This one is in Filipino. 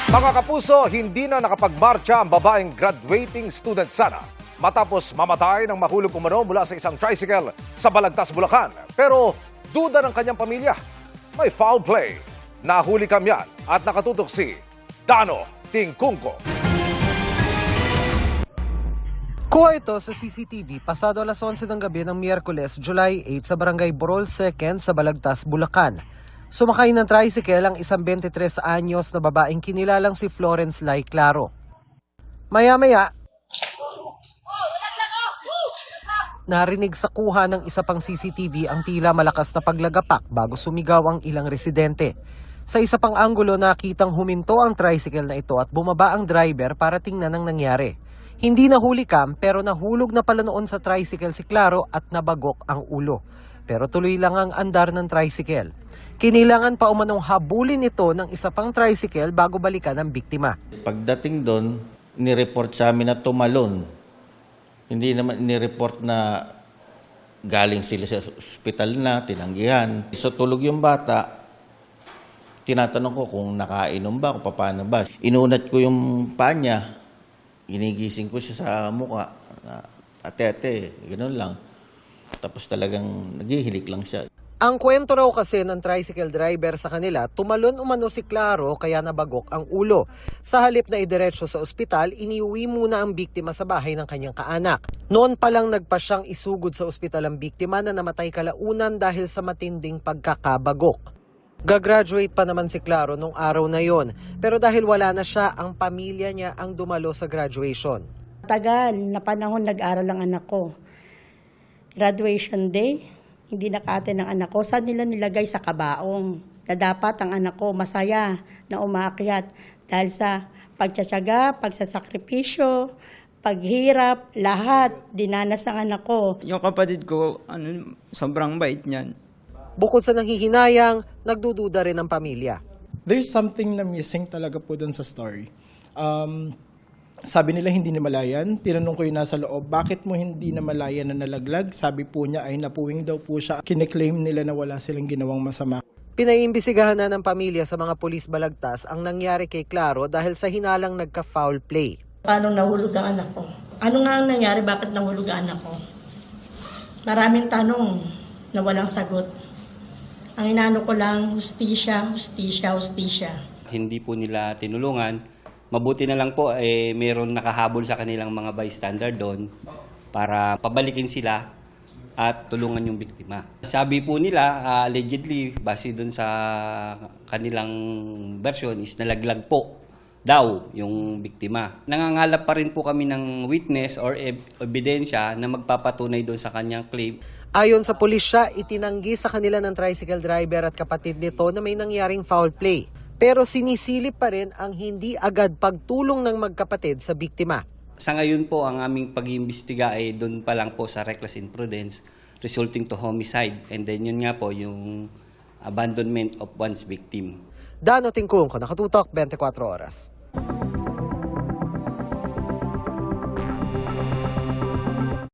Mga kapuso, hindi na nakapagmarcha ang babaeng graduating student sana matapos mamatay ng mahulog umano mula sa isang tricycle sa Balagtas, Bulacan. Pero duda ng kanyang pamilya, may foul play. Nahuli kamyan at nakatutok si Dano Tingkungko. Kuha ito sa CCTV pasado alas 11 ng gabi ng Miyerkules, July 8 sa Barangay Borol 2nd sa Balagtas, Bulacan. Sumakay ng tricycle ang isang 23 anyos na babaeng kinilalang si Florence Lai Claro. Maya-maya, narinig sa kuha ng isa pang CCTV ang tila malakas na paglagapak bago sumigaw ang ilang residente. Sa isa pang anggulo, nakitang huminto ang tricycle na ito at bumaba ang driver para tingnan ang nangyari. Hindi nahuli cam pero nahulog na pala noon sa tricycle si Claro at nabagok ang ulo. Pero tuloy lang ang andar ng tricycle. Kinilangan pa umanong habulin ito ng isa pang tricycle bago balikan ang biktima. Pagdating doon, nireport sa amin na tumalon. Hindi naman nireport na galing sila sa ospital na, tinanggihan. So tulog yung bata, tinatanong ko kung nakainom ba, kung paano ba. Inunat ko yung paa niya, ginigising ko siya sa mukha. Ate, gano'n lang. Tapos talagang naghihilik lang siya. Ang kwento raw kasi ng tricycle driver sa kanila, tumalon umano si Claro kaya nabagok ang ulo. Sa halip na idiretso sa ospital, iniuwi muna ang biktima sa bahay ng kanyang kaanak. Noon pa lang nagpa siyang isugod sa ospital ang biktima na namatay kalaunan dahil sa matinding pagkakabagok. Gagraduate pa naman si Claro nung araw na yon, pero dahil wala na siya, ang pamilya niya ang dumalo sa graduation. Tagal na panahon nag-aral ang anak ko. Graduation day, hindi nakaaten ng anak ko. Saan nila nilagay sa kabaong? Na dapat ang anak ko masaya na umaakyat dahil sa pagtsatsaga, pagsasakripisyo, paghirap, lahat dinanas ng anak ko. Yung kapatid ko, sobrang bait niyan. Bukod sa nanghihinayang, nagdududa rin ang pamilya. There's something na missing talaga po dun sa story. Sabi nila hindi namalayan. Tinanong ko yung nasa loob, bakit mo hindi namalayan na nalaglag? Sabi po niya ay napuwing daw po siya. Kine-claim nila na wala silang ginawang masama. Pinaiimbisigahan na ng pamilya sa mga pulis Balagtas ang nangyari kay Claro dahil sa hinalang nagka-foul play. Paano nahulog ang anak ko? Ano nga ang nangyari? Bakit nahulog ang anak ko? Maraming tanong na walang sagot. Ang inano ko lang, hustisya, hustisya, hustisya. Hindi po nila tinulungan. Mabuti na lang po, meron nakahabol sa kanilang mga bystander doon para pabalikin sila at tulungan yung biktima. Sabi po nila, allegedly, base doon sa kanilang version, is nalaglag po daw yung biktima. Nangangalap pa rin po kami ng witness or ebidensya na magpapatunay doon sa kanyang claim. Ayon sa pulisya, itinanggi sa kanila ng tricycle driver at kapatid nito na may nangyaring foul play. Pero sinisilip pa rin ang hindi agad pagtulong ng magkapatid sa biktima. Sa ngayon po, ang aming pag-iimbestiga ay doon pa lang po sa reckless imprudence resulting to homicide. And then yun nga po, yung abandonment of one's victim. Dano Tingkungko, Nakatutok, 24 Oras.